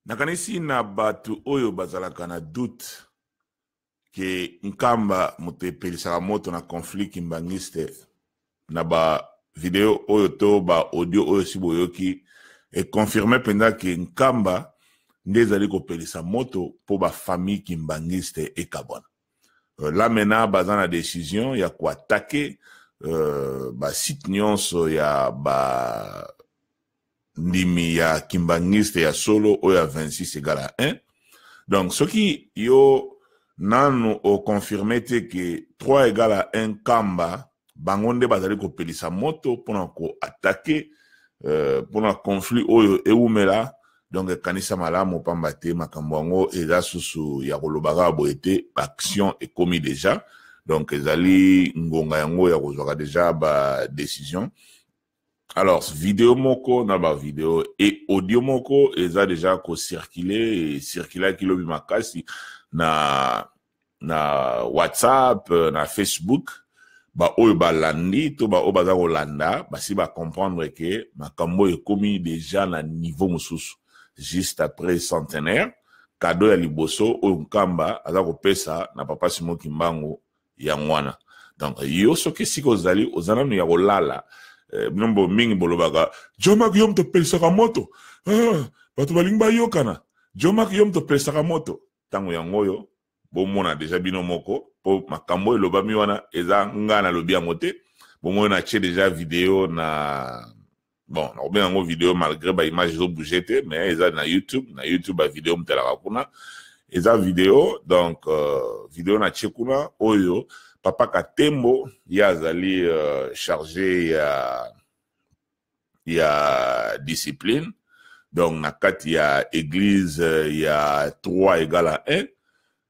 nakanisi na batu oyo bazalaka na doute ke nkamba moto epelisaka moto na conflit kimbangiste na ba video oyo to ba audio oyo si boyoki e confirme penda ke nkamba nde ezali kopelisa moto po ba famille kimbangiste ekabona. Là maintenant baza na décision ya kuatake ba site nyonso ya ba ndimi ya kimbangiste ya solo oyo ya 26 égale à 1. Donc ce qui yo nanu o confirmé te que 3 égale à 1 kamba bangonde bazali kopelisa moto pona ko attaquer pona conflit oyo eumela. Donc kanisa malamu pamba te makambo yango eza susu ya kolobaka boete action est commis déjà. Donc ezali ngonga yango ya kozwaka déjà ba décision. Alors vidéo moko na ba vidéo et audio moko eza déjà ko circuler kilobi makasi na WhatsApp na Facebook ba oyo ba landi to ba obaza ko landa ba si ba comprendre que makambo est commis déjà na niveau mususu. Juste après centenaire, cadeau ya liboso o nkamba aza kopesa na papa Simon Kimbangu ya ngwana. Donc yo soki siko zali ozana no ya kolala binombo mingi bolobaka Jomak yom to pelisa moto. Bato balingi ba yokana. Jomak yom to pelisa moto. Tango yango yo bomona déjà bino moko po makambo elobami wana eza ngana lobi yango te. Bomona na che déjà vidéo na bon, on a une vidéo malgré ba image zo bougete mais eza na YouTube ba vidéo mtela kuna eza vidéo donc vidéo na chekuna oyo papa Katembo yazali chargé ya discipline donc na kati ya église ya 3 égale à 1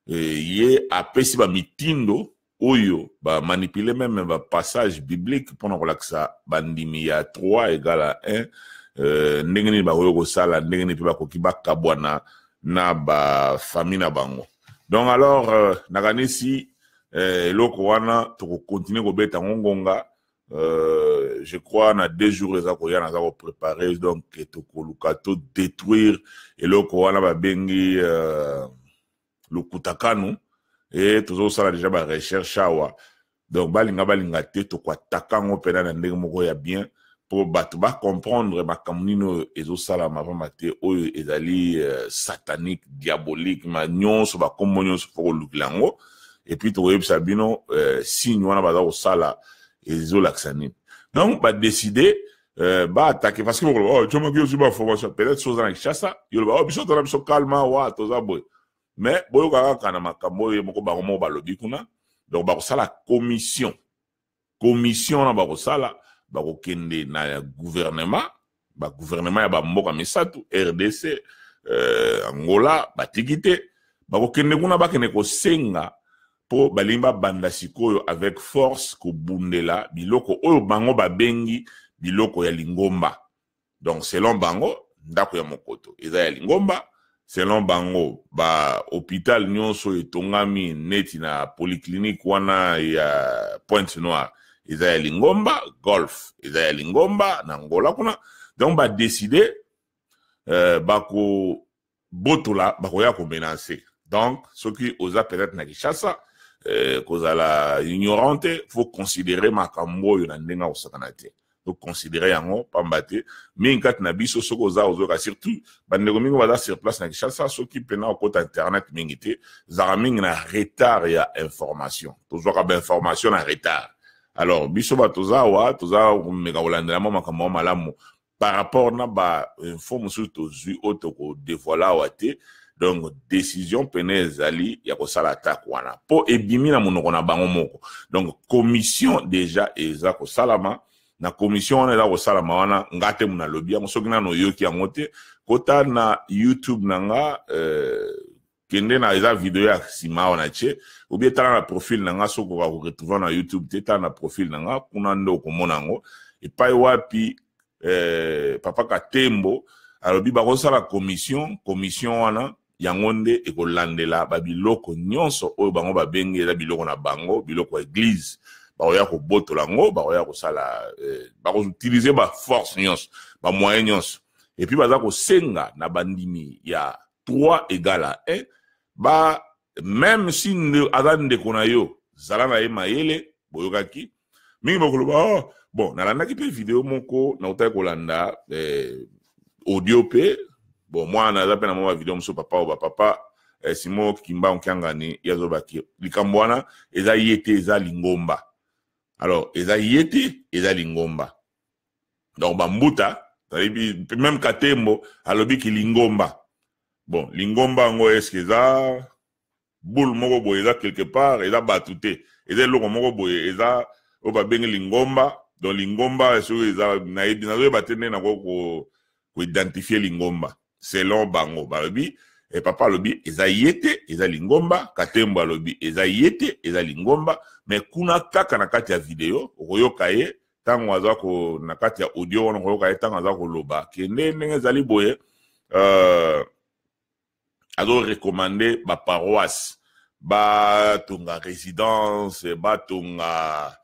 ye apesi ba mitindo oyo ba manipuler même ba passage biblique pour kolakisa bandimi ya 3 égale à 1 ndenge ni ba oyo ko sala ndenge ni pe ba kokiba kabwana na ba famille na bango. Donc alors nakanisi loko wana to continuer ko beta ngonga je crois na 2 jours eza ko yana za ko préparer donc to koluka to détruire loko wana ba bengi le kutakanu. Et toujours ça déjà ba recherche awa donc balinga te to kwa takango pena na ndenge moko ya bien pour batu ba comprendre makamnino ezo sala mavamba te oyo ezali satanique diabolique ma nyonso ba kombo nyonso foko lukilango et puis to yebisa bino signe wana baza ko sala ezo laksani. Donc ba décider ba attaquer parce que oh tu m'as dit ba formation peut-être chose na Kinshasa yo ba biso to na biso calma wa to za boy. Mais boyo kaka na makambo ye moko bango ba lobi kuna donc ba ko sala commission na ba ko sala ba ko kende na gouvernement ya ba mboka misatu RDC Angola batikite ba ko kende kuna ba kene ko senga po balimba banda sikoyo avec force ko bundela biloko oyo bango ba bengi biloko ya lingomba. Donc selon bango ndako ya mokoto eza ya lingomba. Selon bango ba hôpital nyonso etongami neti na polyclinique wana ya Pointe Noire eza ya lingomba, golf eza ya lingomba na Angola kuna. Donc ba décider bako botola bako ya ko menacer. Donc ce qui osa peut-être na Kinshasa kozala ignorante faut considérer makambo yo na ndenga osakana te. Donc considérer yango pambate mais kat na biso soko za ozoka surtout bandeko mingi baza sur place na Kinshasa soki pena au côté internet mingi te za mingi na retard ya information tozoka ba information na retard. Alors biso ba toza mega olandela makambo malamu par rapport na ba info musu tozui auto ko dévoiler wate. Donc décision penez ali ya ko sala attaque wana po ebimi na monoko na bango moko. Donc commission déjà eza ko salama na commission on est là au salama wana ngate muna lobby yango soki na no yoki yango te kota na YouTube nanga kende na eza video ya sima wana che ou bien tala na profil nanga soko ko retrouver na YouTube te tala na profil nanga kuna ndo ko monango et pa wapi papa Katembo alobi ba ko sala commission wana yango nde e ko landela ba biloko nyonso oyo bango ba bengi eza biloko na bango biloko église baoya ko botolango baoya ko sala ba ko utiliser ba force nyonso ba moyen nyonso et puis baza ko senga na bandimi ya 3 égale à 1, bah, même si aza ndeko na yo, zala na ye mayele, boyokaki, mingi bakoloba, bon, nalandaki pe vidéo moko, na utaki kolanda, audio pe, bon, moi, naza pe na mwa vidéo mso papa ou papa, simo kimba onkiangani, yazo baki, likambwana, eza yete, eza lingomba. Alors, eza yete, eza lingomba. Donc, bambuta, même katembo, alobi ki lingomba. Bon, lingomba ngo eske eza boule moko boye eza quelque part, eza batute. Eza loko moko boye eza oba bengi lingomba. Donc lingomba eso eza nayebi nazo batene na ko identifier lingomba selon bango. Balobi et papa lobi eza yete, eza lingomba, katembo lobi eza yete, eza lingomba, mais kuna kaka na kati ya video, okoyoka ye tango aza ko na kati ya audio wana okoyoka ye tango aza ko loba. Kende ndenge zali boye azo recommander ba paroisse, ba tunga résidence, ba tunga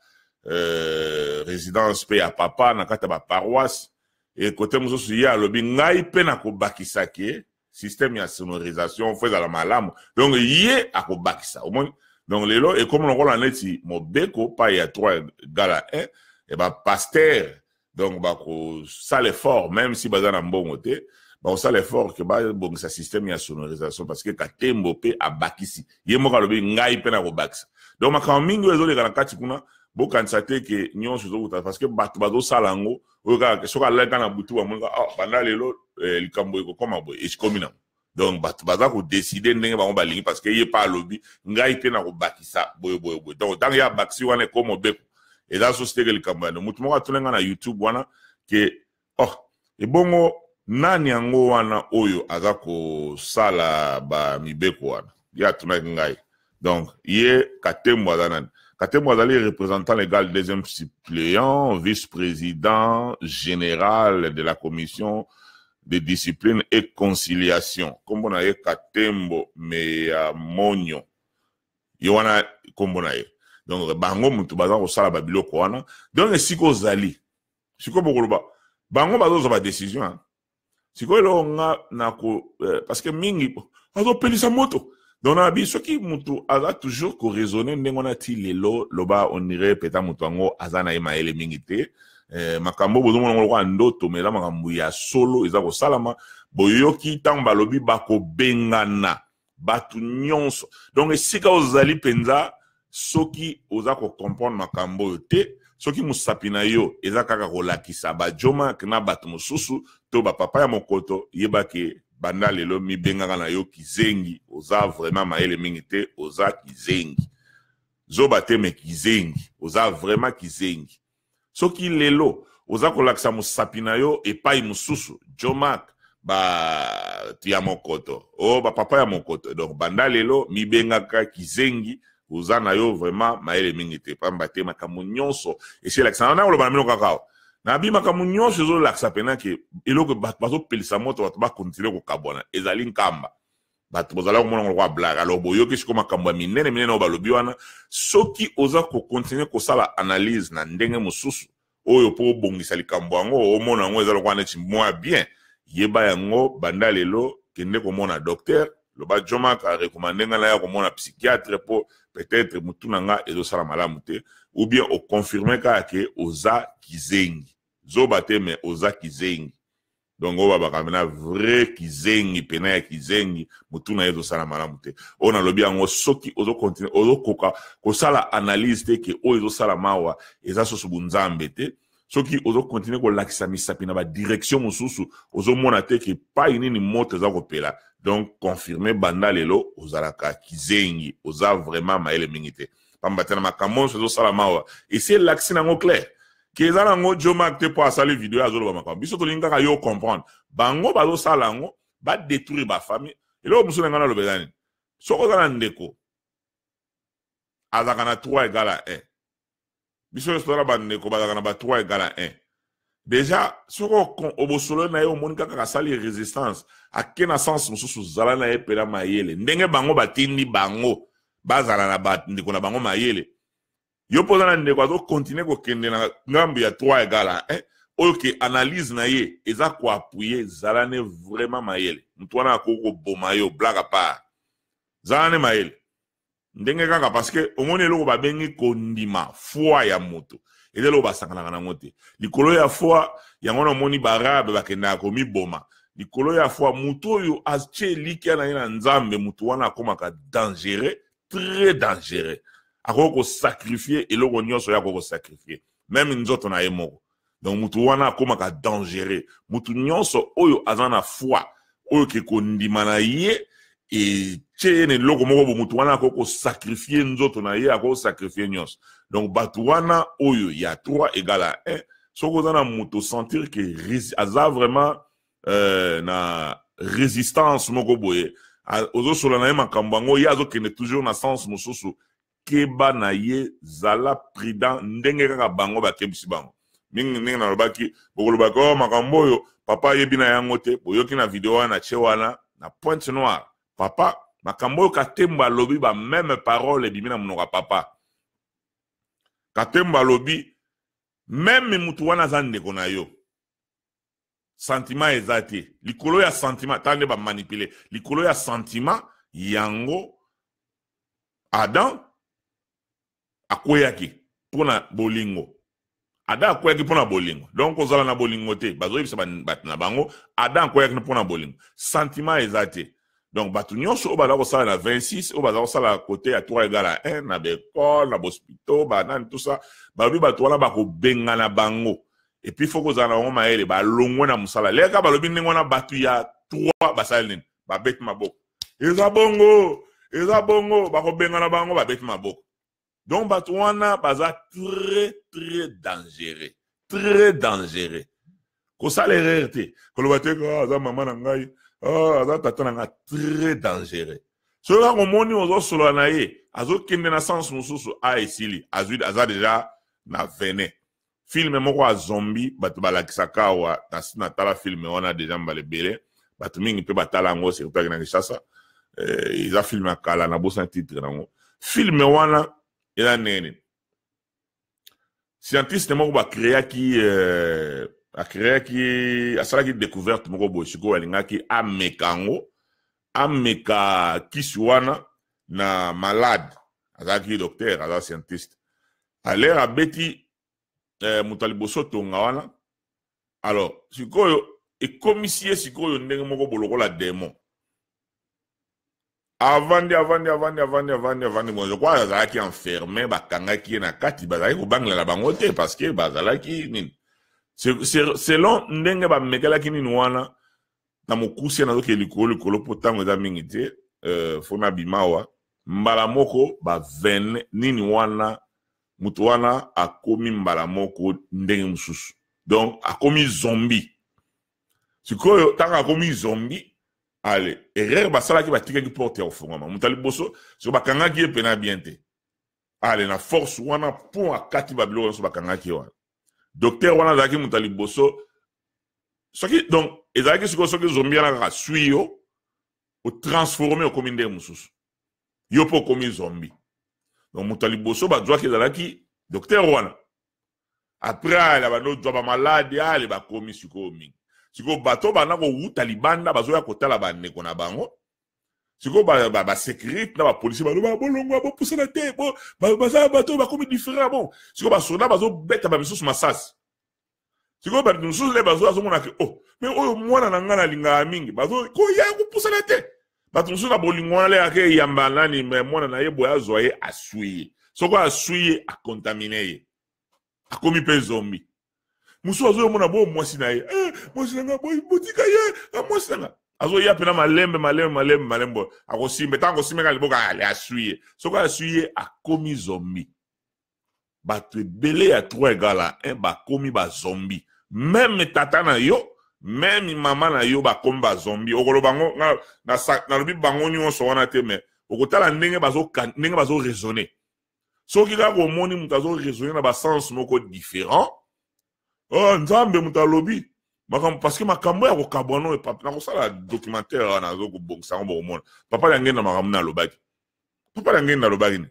résidence pe ya papa na kata ba paroisse et côté mosusu ya lobi ngai pe na ko bakisaki système ya sonorisation fait la malamu donc yé akobakisa au moins donc lelo et comme on rola neti mobeko pa ya 3 gala 1 et ba pasteur donc ba ko sale fort même si bazana mbongo te ba ça l'effort que ba bon sa système ya sonorisation parce que katembo pe abakisi ye mo kalobi ngai pe na ko bakisa donc makamingo ezole kana kati kuna bo kansate ke nyonso zo parce que batu bazo salango oka soka la kana butu ba monga banda lelo likambo eko koma boy eskomina donc batu baza ko décider ndenge ba balingi parce que ye pa lobi ngai pe na ko bakisa boy donc dans ya bakisi wana comme beko et dans société que likambo no mutu mo atulenga na YouTube wana ke e bongo nani yango wana oyo aza ko sala ba mibeko wana ya tunaki ngai donc ye katembo azana katembo azali représentant légal deuxième suppléant vice-président général de la commission de discipline et conciliation kombo na ye katembo me monyo yo wana kombo na ye donc bango mutu baza ko sala ba biloko wana donc siko zali siko bokoloba bango bazo ba décision hein? Siko lo nga nako parce que mingi azo pelisa moto donc na biso ki mutu aza toujours ko raisonner ndengona ti lelo loba on irait peta mutu ngo azana emaele mingi te makambo bozo mona ngo ndoto mela makambo ya solo eza ko salama boyoki tamba lobi bako bengana batu nyonso donc esika ozali penza soki oza ko comprendre makambo te soki musapina yo eza kaka ko lakisa ba joma kna batu mususu to ba papa ya mokoto yebake banda lelo mi bengaka na yo kizengi oza vraiment maele mingi te oza kizengi zoba te me kizengi oza vraiment kizengi soki lelo oza ko lakisa musapina yo epai mususu jomak ba tia mokoto ba papa ya mokoto donc banda lelo mi bengaka kizengi oza na yo vraiment maele mingi te pamba te makambo nyonso et c'est l'accent na loba mino kakao na bi makambo nyonso zo laksa pena ke eloko bazo pelisa moto bato ba continuer ko kabona ezali nkamba bato bozala ko mona ko blague alors boyoki siko makambo minene no balobi wana soki oza ko continuer ko sala analyse na ndenge mususu oyo po bongisa likambo yango o mona ngo ezala ko neti moi bien yeba yango banda lelo kende ko mona docteur le ba joma ka recommander nga na ya ko mona psychiatre po peut-être mutuna nga ezo sala malamu te ou bien au confirmer ka ke oza kizengi zoba te me oza kizengi donc oba bakamena vrai kizengi pena ya kizengi mutuna ezo sala malamu te ona lobi yango soki ozo continuer ozo koka ko sala analyse te ke o ezo sala mawa eza soso bunzambe te soki ozo continuer ko lakisa misapi na ba direction mususu ozo mona te ke pa inini moto za kopela donc confirmer banda lelo ozalaka kizengi oza vraiment maele mingite pamba tena makambo ozo sala mawa et c'est l'accent ngo clair que ezala ngo jomak te po asali video azolo ba makambo biso to lingaka yo comprendre bango bazo sala ngo ba détruire ba famille elo musuna ngana lobezani soko zala ndeko azaka na 3 égale à 1 biso sala ba ndeko bazaka na ba 3 égale à 1 déjà soko obosolo na yo monika kaka sali résistance akena sens mususu zala na epela mayele ndenge bango batindi bango bazala na ba ndeko na bango mayele yo poza na ndeko azo continuer ko kende na ngambu ya 3 égale à 1 ok analyse na ye eza ko appuyer zalane vraiment mayele mutu wana akoko bomayo blague à part zalane mayele ndenge kaka parce que omoni eloko babengi kondima foi ya moto ezelo basanganaka nango te likolo ya foi yango namoni barabe bakendaka komiboma likolo ya foi mutu oyo atie elikya na ye na nzambe mutu wana akomaka dangereux très dangereux akoko sacrifier eloko nyonso ya akoko sacrifier même nzoto na ye moko donc mutu wana akomaka dangereux mutu nyonso oyo aza na foi oyo ke kondima na ye et tiene loko moko bo mutu wana akoko sacrifier nzoto na ye akoko sacrifier nyonso donc batu wana oyo ya 3 égale à 1 soko zana mutu sentir que aza vraiment na résistance moko boye ozo sola na ye makambo yango ye azokende toujours na sens mosusu keba na ye zala prudent ndenge kaka bango bakebisi bango mingi ndenge nalobaki bokolobaki o makambo oyo papa ayebi na yango te boyoki na video wana tie wana na pointe noire papa makambo oyo Katemba alobi ba même parole ebimi na monoko ya papa Katemba alobi même mutu wana aza ndeko na yo sentiment eza te likolo ya sentiment tande ba manipuler likolo ya sentiment yango Adam akweyaki pona bolingo Adam akweyaki pona bolingo donc ozala na bolingo te bazoyebisa bat na bango Adam akweyaki pona bolingo sentiment eza te donc batu nyonso o baza kosala na 26 o baza kosala côté ya 3 égale à 1 na bekole na hospital banani tout ça balobi batu wana bakobenga na bango et puis faut kozala na bango mayele balongwe na musala leka balobi ndenge wana batu ya 3 basali nini babeti maboko eza bongo bakobenga na bango babeti maboko donc batu wana baza très dangereux kosala erreur te koloba te aza mama na ngai aza tata na nga très dangereux soki kaka omoni ozosolola na ye azokende na sens mosusu esili aza deja na vene filme moko ya zombi bato balakisaka awa nasi natala filme wana deja mbala ebele bato mingi mpe batala yango surtout na Kinshasa eza filme ya kala na bosa titre nango filme wana eza nene scientiste moko asalaki découverte moko boye sikoyo alingaki ameka kisi wana na malade azalaki docteur aza scientiste alere abeti mutu aliboso tonga wana alors sikoyo ekomisi ye sikoyo ndenge moko bolokola démon avandi bon je crois azalaki enfermé bakangaki ye na kati bazalaki kobangela bango te parce que bazalaki nini selon ndenge bamekelaki nini wana na mokusi nazoke likolo po ntango eza mingi te fona bimawa mbala moko bavene nini wana mutu wana akomi mbala moko ndenge mosusu donc akomi zombie sikoyo ntango akomi zombie ale erreur basalaki batikaki porte ya ofungama mutu aliboso siko bakangaki ye pena bien te ale na force wana mpo akati babiloko nyonso bakangaki wana docteur wana azalaki mutu aliboso soki donc ezalaki sikoyo soki zombie wana kaka sui yo otransforme okomi ndenge mosusu yo mpo okomi zombie donc mutu aliboso bazwaki ezalaki docteur wana après ale bandozwa bamaladi ale bakomi sikoyo mingi sikoyo bato bana kowuta libanda bazoya kotala bandeko na bango sikoyo basécurité na bapolisi baloba bolongwa bopusana te bazala bato bakomi différent bon sikoyo basoda bazobeta bamisusu masasi sikoyo bato mosusu le bazomonaki mais oyo mwana na ngai nalingaka mingi koya kopusana te bato mosusu na bolingo wana leyaka eyamba nani mwana na ye boye azwa ye asui ye soko asui ye akontamine ye akomi mpe zombi musu azoyomona bo mwasi na ye mwasi na nga botika ye mwasi na nga azoya pena malembe akosimbe ntango akosimeka liboka ale asui ye soko asui ye akomi zombi bato ebele ya 3 égale à 1 bakomi bazombi même tata na yo même mama na yo bakomi bazombi okoloba bango nalobi bango nyonso wana te me okotala ndenge bazoraisonne soki kaka omoni mutu azoraisonne na basens moko différent nzambe mutu alobi parce que makambo ya kokabwana oyo papa nakosala documentaire wana azokobongisa yango bokomona papa yange na makambo na alobaki papa yange na alobaki ne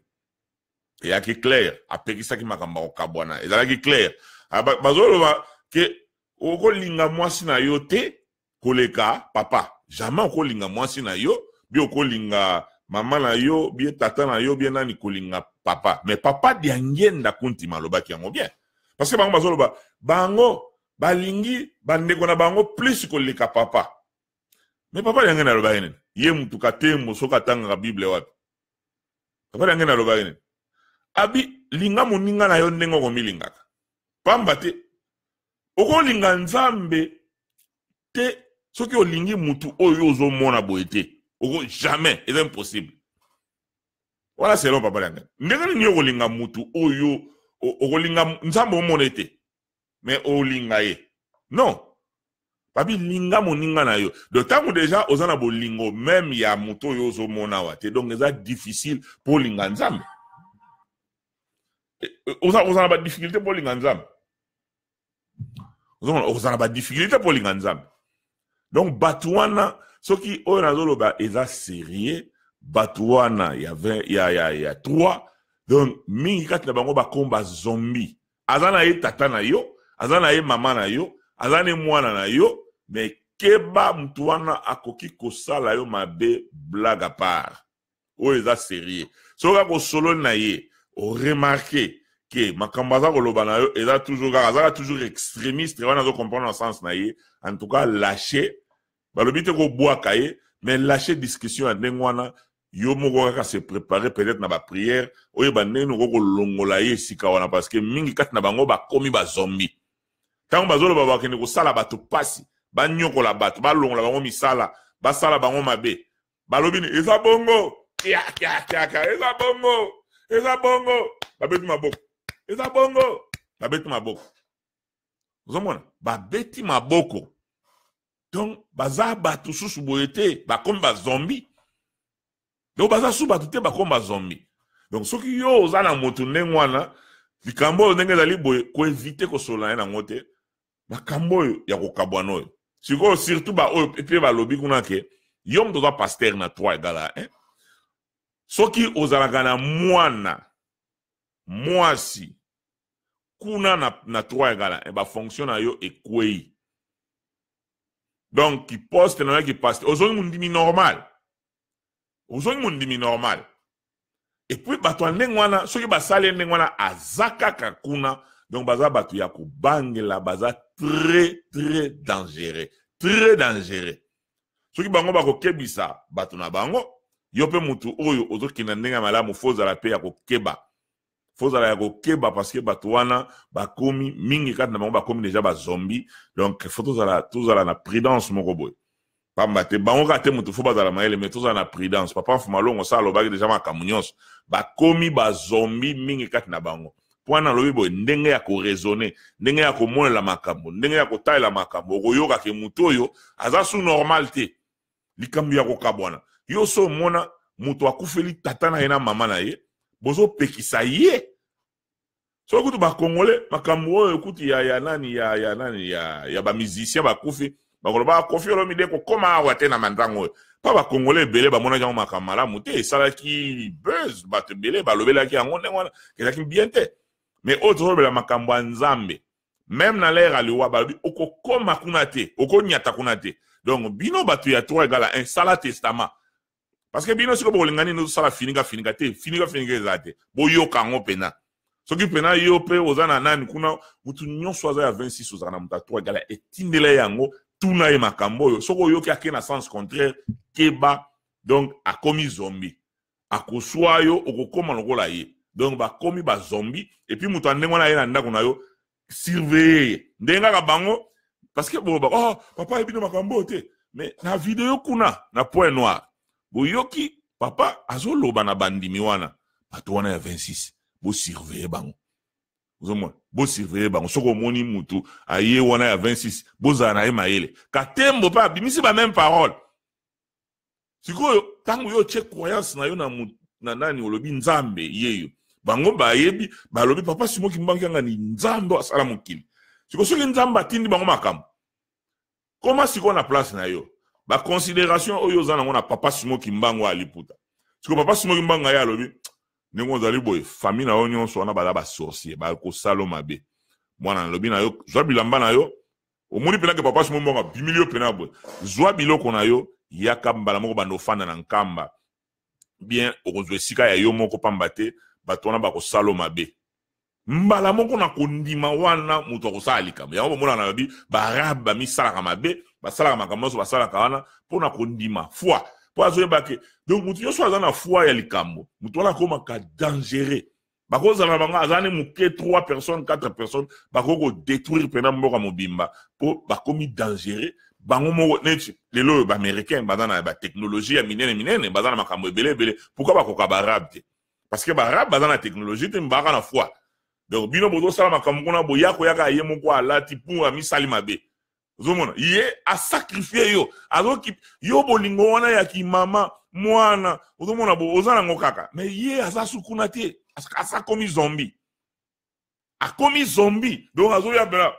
eyaki clair apekisaki makambo ya kokabwana ezalaki clair bazoloba ke okolinga mwasi na yo te koleka papa. Jamais okolinga mwasi na yo, bi okolinga mama na yo, bi tata na yo, bi nani kolinga papa. Mais papa diangenda kunti malobaki yango bien. Parce que bango bazoloba, bango balingi bandeko na bango plus koleka papa. Mais papa diangenda loba yene. Ye mutu katembo soka tanga Bible wapi. Papa diangenda loba yene. Abi linga moninga na yo ndengo komilingaka. Pamba te okolinga nzambe te soki olingi mutu oyo ozomona boye te. Oko jamais, c'est impossible. Voilà c'est long papa diangenda. Ndenge ni okolinga mutu oyo okolinga nzambe omona te. Mais olinga ye. Non. Papi linga moninga na yo. De temps où déjà ozana bolingo même ya mutu oyo ozomona wa te. Donc c'est difficile pour linga nzambe. On a pas de difficulté pour l'inganzam. On a pas de difficulté pour l'inganzam. Donc, Batouana, ce qui, on a zoloba, est sérieux. Batouana, il y a 3. Donc, mingi kat na bango ba komba zombie. Azana ye tata na yo, azana ye mama na yo, azana ye mwana na yo, mais keba mtuana akoki kosala yo mabe blague à part. O est sérieux. So ka ko solo na ye. Remarquez que makambaza koloba na yo eza toujours extrémiste et on a comprendre en sens na ye en tout cas lâcher balobi te ko boaka ye mais lâcher discussion à ndengwana yo moko ka se préparer peut-être na ba prière oye ba neno ko longola ye sika wana parce que mingi kat na bango ba komi ba zombie tant bazolo ba bakene ko sala bato pasi ba nyokola bato ba longola bango misala ba sala bango mabe balobi ni eza bongo kia eza bongo. Eza bongo, babeti maboko. Eza bongo, babeti maboko. Vous comprenez? Babeti maboko. Donc, baza batu sous boyete, ba comme ba zombie. Donc, baza sous batu te ba comme ba zombie. Donc, ce qui yo ozana motu nengwana, likambo ndenge zali boye ko éviter ko sola na ngote, makambo ya ko kabwano. Siko surtout ba et puis ba lobi kuna ke, yom doza pasteur na 3 egala, hein? Soki ozalaka na mwana mwasi kuna na 3 egala ba fonction na yo ekwei. Donc qui poste na yo qui passe ozongi mundimi normal. Ozongi mundimi normal. Et puis bato ndengwana soki basale ndengwana azaka kakuna donc baza bato ya kubangela baza très dangereux. Très dangereux. Soki bango bakokebisa bato na bango yo pe mutu oyo ozokina ndenga malamu fozala pe ya kokeba. Fozala ya kokeba parce que bato wana bakomi mingi kat na bango bakomi déjà ba zombie. Donc faut tozala na prudence moko boy. Pamba te bango ka te mutu fo bazala maele mais tozala na prudence. Papa fumalongo sa lobaki déjà makamunyos. Bakomi ba zombie mingi kat na bango. Pwana lobi boy ndenge ya ko raisonner, ndenge ya ko mona la makambo, ndenge ya ko taila makambo, oyoka ke mutu oyo aza sous normalité. Likambi ya ko kabwana. Yo so mona mutu akufeli tata na ye na mama na ye bozo pekisa ye so kutu ba congolais makambo oyo kuti ya nani ya ba musicien ba kufi ba kofi lo mide ko koma wate na mandango pa ba congolais belé ba mona jango makamala muté sala ki buzz ba te belé ba lobela ki yango ndengwana ke bien te mais autre la makambo nzambe même na l'air aliwa ba bi okokoma kuna te okonyata kuna te donc bino batu ya 3 egala un sala testament. Parce que bino siko bolingani no sala fininga ezate. Bo yo kango pena. Soki pena yo pe ozana nani kuna mutu nyonso aza ya 26 ozana muta 3 egala etindela yango tuna ye makambo yo. Soko yo ki akena sens contraire keba donc akomi zombie. Akoswa yo okokoma lokola ye. Donc ba komi ba zombie et puis mutu andengwana ye na ndako na yo surveiller. Ndenga ka bango parce que bon oh papa ebino makambo te mais na vidéo kuna na point noir. Boyoki papa azoloba na bandimi wana bato wana ya 26 bo surveiller bango. Bo surveiller bango soko moni mutu aye wana ya 26 boza na ye maele. Katembo pa bimisi ba même parole. Siko tangu yo che croyance na yo na nani olobi nzambe yeyo. Bango ba yebi ba lobi papa simo kimbangi nga ni nzambe asala mokili. Siko soki nzambe atindi bango makambo. Comment siko na place na yo? Ba considération oyo zana ngona papa simo kimbango aliputa. Siko papa simo kimbango ya lobi nengo zali boy famille na onyo so na bala ba sorcier ba ko salo mabe. Mwana lobi na yo zo bilamba na yo omoni pena ke papa shimo mbonga bimilio pena boy zwa biloko na yo yaka mbala moko bando fanda na nkamba bien okozwe sika ya yo moko pamba te bato wana bakosala mabe mbala moko na kondima wana mutu akosala likambo yango bomona na bi baarabe bamisalaka mabe basalaka makambo nyonso basalaka wana mpona kondima foi po azoyeba ke donc mutu nyonso aza na foi ya likambo mutu wana akomaka dangereux bakozala na bango aza ne moke 3 personnes 4 personnes bakoko détruire pena mboka mobimba po bakomi dangereux bango moko neti lelo baaméricain baza na batechnologie ya minene baza na makambo ebele pourquoi bakoka baarabe te parce que baarabe baza na technologie te mbaka na foi donc bino bozosala makambo kuna boya koyaka ye moko alati mpo amisali mabe ozomona ye asakrifie yo azoki yo bolingo wana ya kimama mwana ozomona bo oza nango kaka mais ye aza sukuna te asa komi zombie akomi zombie donc azoya bela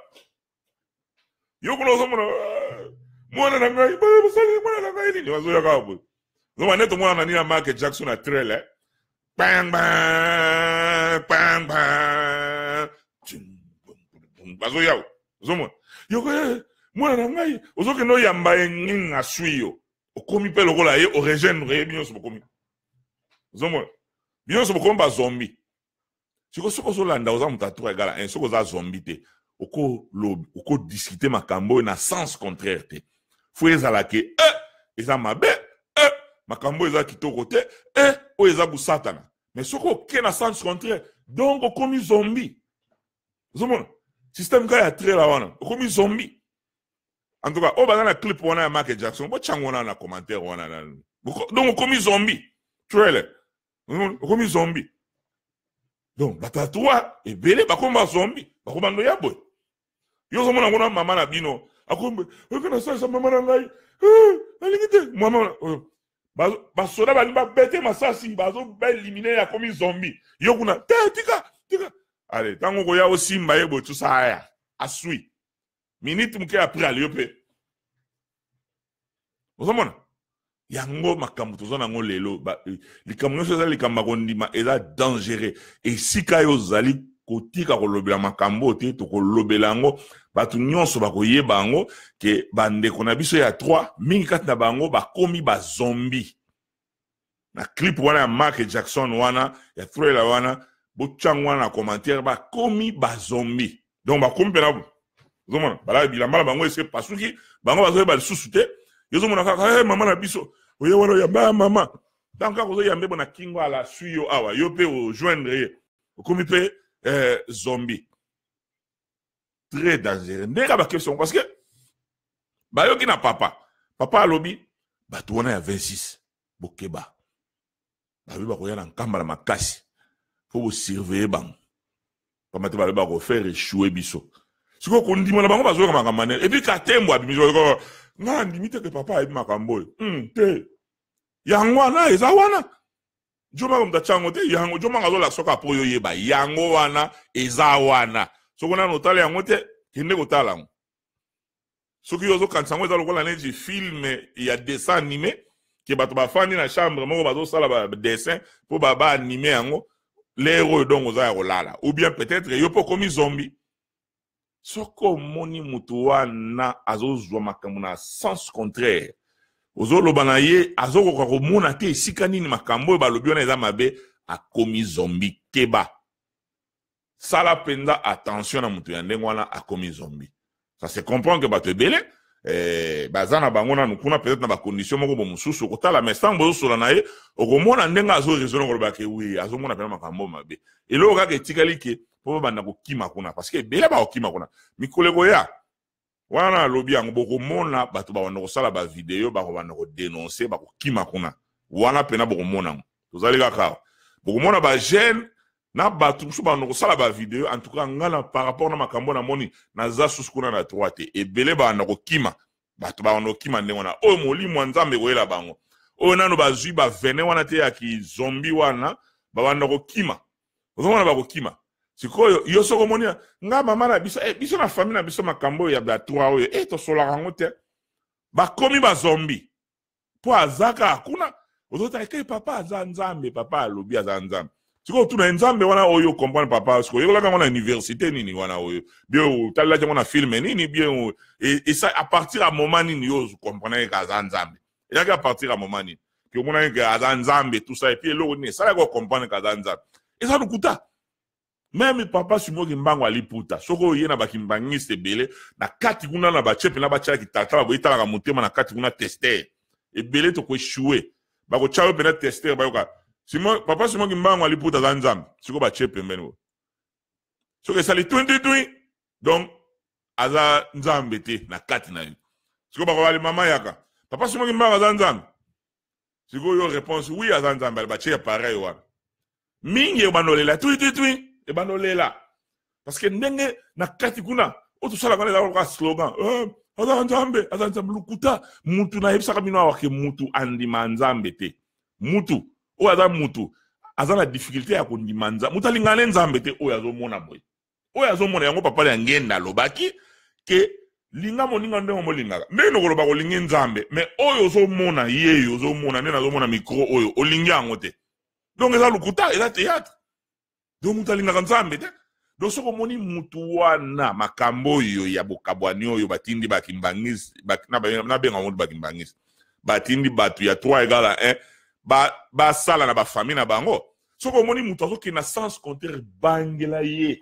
yo kuna ozomona mwana na ngai basali mwana na ngai nini azoya kaka bo ozomona neto mwana na nina Michael Jackson na trailer bang bang bang bang bazoya ozomona yo mwana na ngai ozoke no yamba nginga suyo okomi pe lokola ye origine binyo so bokomi ozomona binyo so bokomi ba zombie siko zolanda oza mutatu egala un soko za zombie te oko discuter makambo na sens contraire te fo ezala ke eza mabe makambo eza kitoko te o eza busatana mais soko ke na sens contraire donc okomi zombie ozomona système ka ya trela wana okomi zombie. En tout cas, on va dans la clip on a Michael Jackson, on va na commentaire on a donc comme zombie, trailer, comme zombie. Donc batatua et belé ba comme zombie, ba comme ndo ya boy. Yo zo mona ngona mama na bino, akombe, o kana sa mama na ngai. Alingite, mama ba soda ba bete masasi, ba zo ba éliminer ya comme zombie. Yo kuna tika. Allez, tango ko ya aussi mbaye bo tout ça ya. Asui. Minute muke après aliope. Ozomona yango makambo tozana ngo lelo likambo nyonso eza likambo kondima eza dangereux esika yo zali kotika kolobela makambo te tokolobela yango bato nyonso bakoyeba yango ke bandeko na biso ya 3 mingi kati na bango bakomi bazombi na clip wana ya Michael Jackson wana ya Thriller wana bochango wana na commentaire bakomi bazombi donc bakomi pena ozomona bala bilamba bango ese pasuki bango bazoyeba lisusu te yozomona kaka mama na biso oye wana yamba mama tant ka kozo yambe bona kingo ala suyo awa yo pe o joindre okomi pe zombie très dangereux ndeka ba question parce que ba yo ki na papa alobi bato wana ya 26 bokeba ba bi ba ko yana nkamba na makasi faut surveiller bang pa mate ba ko faire échouer biso siko kondima na bango bazoka makamane et puis katembo abimizo ko nga ndimite ke papa ayi makambo te yango wana eza wana joma ko mtachango te yango joma ngazo la soka po yo yeba yango wana eza wana soko na notale yango te kinde ko tala ngo soki yozo kansango eza lokola neji film ya dessin animé ke bato bafandi na chambre moko bazo sala ba dessin po baba animé yango l'héros donc oza ya kolala ou bien peut-être yo po komi zombie. Soko moni mutu wana azozwa makambo na sens contraire ozoloba na ye azokoka komona te esika nini makambo balobi wana eza mabe akomi zombie keba sala penza attention na mutu ya ndenge wana akomi zombie ça se comprend que bato ebele baza na bango nanu kuna peut-être na bacondition moko bomosusu okotala mais ntango bozosola na ye okomona ndenge azoraisonne koloba ke wi azomona pena makambo mabe eloko kaka etikali ke po banda kokima kuna parce que bela ba kokima kuna mikoleko ya wana lobi yango bokomona bato bawanda kosala ba video bakobanda ko dénoncer bakokima kuna wana pena bokomona tozali kaka bokomona ba jeune na bato so banda kosala ba video en tout cas ngana par rapport na makambo na moni na za susu kuna na droite et bele banda kokima bato bawanda kokima ndenge wana o molimo nzambe koyela bango o nano bazwi ba vene wana te ya ki zombie wana bawanda kokima ozomona bakokima sikoyo yo soko monia nga mama na biso biso na famille na biso makambo ya ba 3 oyo to sola rango te bakomi ba zombie po azaka kuna ozota ke papa aza nzambe papa alobi aza nzambe siko tuna nzambe wana oyo comprendre papa siko yo la na université nini wana oyo bien tala na film nini bien et ça à partir à moment nini yo comprendre ka nzambe et à partir à moment nini que mona ka nzambe tout ça et puis lo ni ça la comprendre ka nzambe et ça nous coûte même papa sumo kimbango aliputa soko yena bakimbangiste bele na kati kuna na bachepe na bachala kitata ba itala ka motema na kati kuna tester et bele to ko échouer ba ko chawe pena tester ba yoka Simon, papa Simon Kimbango ali puta zanzam. Siko ba chepe mbeno. Soko sali 2020. Donc, aza nzambe te na kati na yu. Siko ba wali mama yaka. Papa Simon Kimbango zanzam. Siko yo réponse oui aza nzambe. Ba chepe pareil wana. Mingi e banolela. Tui. E banolela. Parce que ndenge na kati kuna. Oto sala kane la slogan. Aza nzambe lukuta. Mutu na yebisa kamino awake mutu andima nzambe te. Mutu. O aza mutu aza na difficulté ya kondima nzambe mutu alingana nzambe te oyo azomona boye oyo azomona yango papa ya ngenda alobaki ke linga moninga ndenge molingaka ndenge nokoloba kolingi nzambe mais oyo ozomona yeyo ozomona nde nazomona micro oyo olingi yango te donc eza lukuta eza théâtre donc mutu alingaka nzambe te donc soko omoni mutu wana makambo oyo ya bokabwani oyo batindi bakimbangisi nabenga motu bakimbangisi batindi bato ya 3 égale à 1 ba sala na ba famille na bango soko moni mutu azoki na sens contraire bangela ye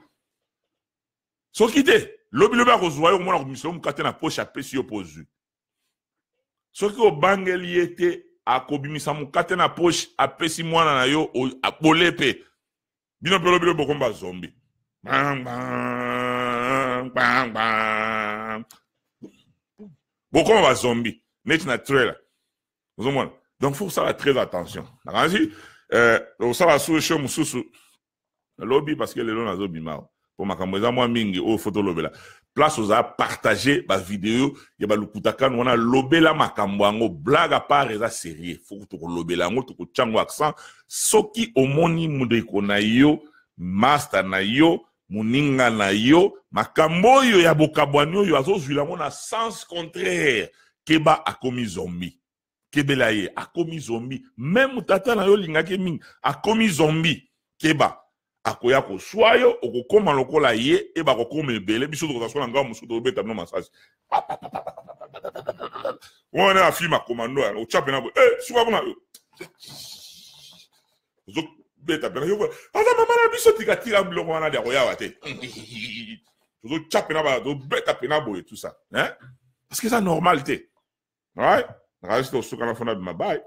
soki te lobi akozwa yo komona komisio mukate na poche apesi yo pozu soki obangeli ye te akobimisa mukate na poche apesi mwana na yo abole pe bino pe lobi bokomba zombi bang bang bang bang bokoma ba zombi net na trailer ozomona. Donc, il faut faire très attention. Ça va sous le lobby parce que les gens ont bimao. Pour ma caméra, moi, mingi, au photo lobby là. Place aux à partager ma vidéo. Il y a le koutakan, on a lobby là, ma caméra, blague à part, et ça, sérieux. Faut que tu lobby là, tu ko chango accent. Soki omoni mudeko na yo, master na yo, muninga na yo, ma caméra yo, ya bokabwanyo yo, azo zui la mon a sens contraire. Keba a commis zombie. Kebela ye a commis zombie même tata na yo lingaki mingi a commis zombie keba akoya ko swayo okokoma lokola ye e ba kokoma ebele biso to kosasola ngao musuto obeta no masasi wana a film commando o chape na bo suka bona zo beta bena yo aza mama na biso tikatira bloko wana dia koya wate zo chape na ba do beta pena bo et tout ça hein parce que ça normalité ouais. Reste au souk à la fin de ma baille.